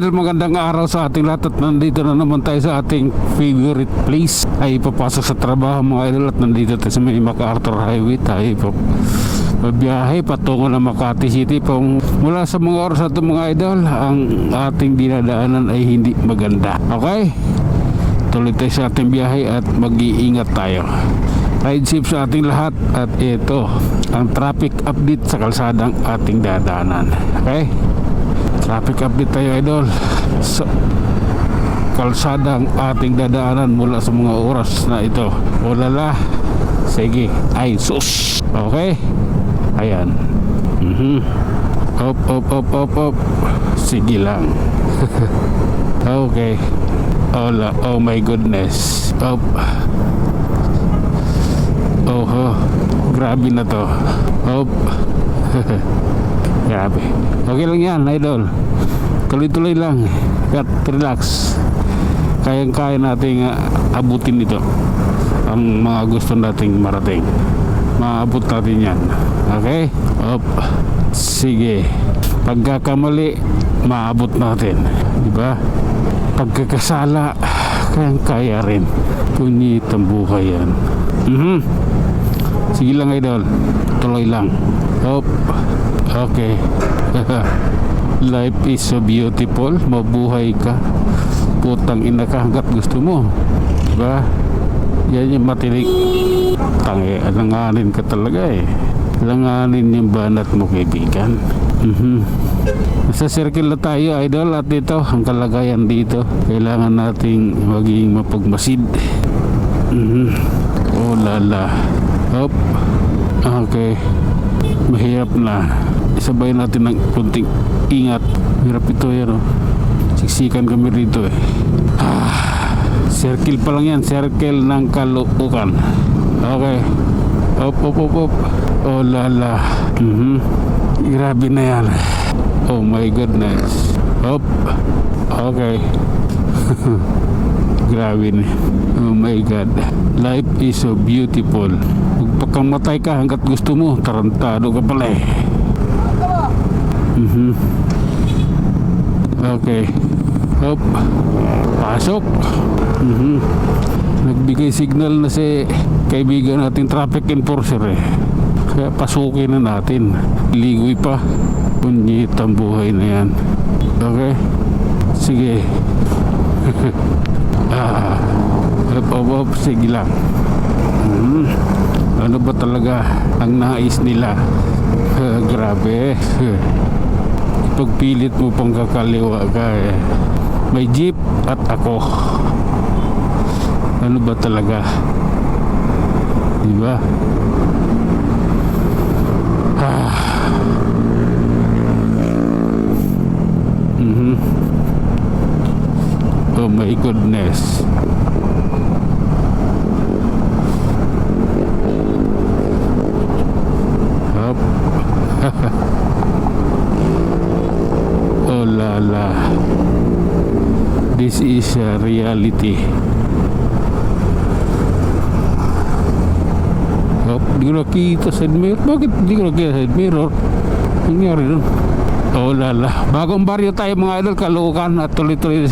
idol, magandang araw sa ating lahat at nandito na naman tayo sa ating favorite place. Ay papasok sa trabaho mga idol at nandito tayo sa may MacArthur Highway. Tayo mabiyahe patungo na Makati City. Mula sa mga oras na ito mga idol, ang ating dinadaanan ay hindi maganda. Okay? Tuloy tayo sa ating biyahe at mag-iingat tayo. Ride safe sa ating lahat. At ito ang traffic update sa kalsadang ating dadaanan. Okay? Traffic update tayo idol sa kalsadang ating dadaanan mula sa mga oras na ito. Ulala. Sige. Ay sus. Okay. Ayan. Up. Sige lang. Okay. Oh my goodness. Up. Grabe na to. Up. Grabe. Okay lang yan idol. Tuloy-tuloy lang. At relax. Kayang-kaya nating abutin ito. Ang mga gusto nating marating. Maabot natin yan. Okay? Up. Sige. Pagkakamali, maabot natin. Diba? Pagkakasala, kayang-kaya rin. Punit ang buhay yan. Sige lang idol. Tuloy lang. Up. Okay. Life is so beautiful. Mabuhay ka. Putang ina ka hanggat gusto mo. Diba? Yan yung matinig. Tangi, langanin ka talaga eh. Langanin yung banat mo kaibigan. Nasa circle na tayo idol. At ito ang kalagayan dito. Kailangan nating maging mapagmasid. Oh lala. Up. Okay. Mahirap na. Isabay natin ng kunting ingat. Hirap ito yan. Siksikan kami rito eh. Circle pa lang yan. Circle ng Caloocan. Okay. Up. Oh lala. Grabe na yan. Oh my goodness. Up. Okay. Grabe na. Oh my god. Life is so beautiful. Magpakamatay ka hanggat gusto mo. Tarantado ka pala eh. Okay. Up. Pasok. Nagbigay signal na si kaibigan natin traffic enforcer eh. Kaya pasukin na natin. Ligoy pa. Punyit ang buhay na yan. Okay. Sige. Up. Sige lang. Ano ba talaga ang nais nila? Grabe. Pagpilit mo pang kakaliwa ka eh. May jeep at ako. Ano ba talaga? Diba? Oh my goodness. Up. Oh lala. This is a reality. Up. Di ko nakita side mirror. Bakit di ko nakita side mirror? Nangyari dun. Oh lala. Bagong baryo tayo mga idol, Caloocan. At tuloy-tuloy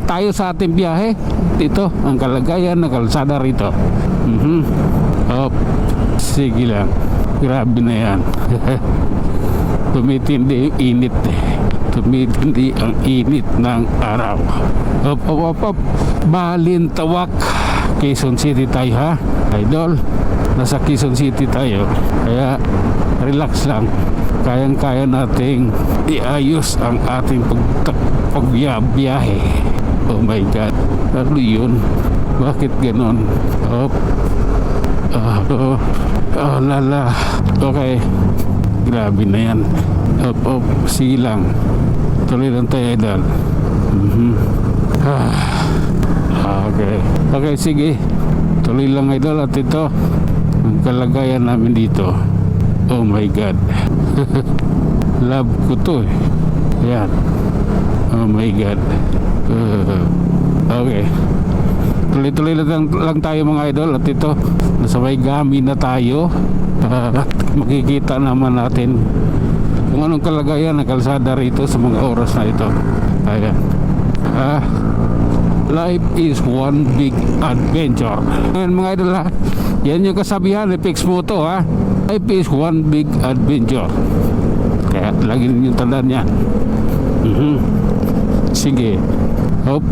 tayo sa ating biyahe. Ito ang kalagayan ng kalsada rito. Up. Sige lang. Grabe na yan. Tumitindi yung init eh. Tumitindi ang init ng araw. Up. Balintawak. Quezon City tayo ha idol. Nasa Quezon City tayo. Kaya relax lang. Kayang-kaya nating iayos ang ating pagbiyahe. Oh my god. Ano yun? Bakit ganon? Up. Oh lala. Okay. Grabe na yan. Up. Sige lang. Tuloy lang tayo idol. Okay, sige. Tuloy lang idol. At ito ang kalagayan namin dito. Oh my god. Love ko to eh. Yan. Oh my god. Okay. Tuloy-tuloy lang tayo mga idol. At ito nasa may Gami na tayo. Makikita naman natin kung anong kalagayan ng kalsada rito sa mga oras na ito. Ayan. Life is one big adventure. Ayan mga idol ha, yan yung kasabihan ni Fix Moto ha. Life is one big adventure. Kaya lagi ninyong tandaan yan. Sige. Hop.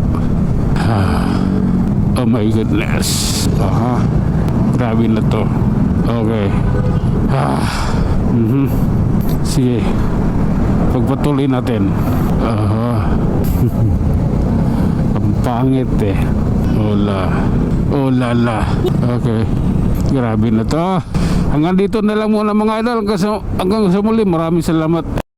Oh my goodness. Grabe na to. Okay. Sige. Pagpatuloy natin. Ang pangit eh. Oh lala. Okay. Grabe na to. Hanggang dito na lang muna mga idol. Hanggang sa muli. Maraming salamat.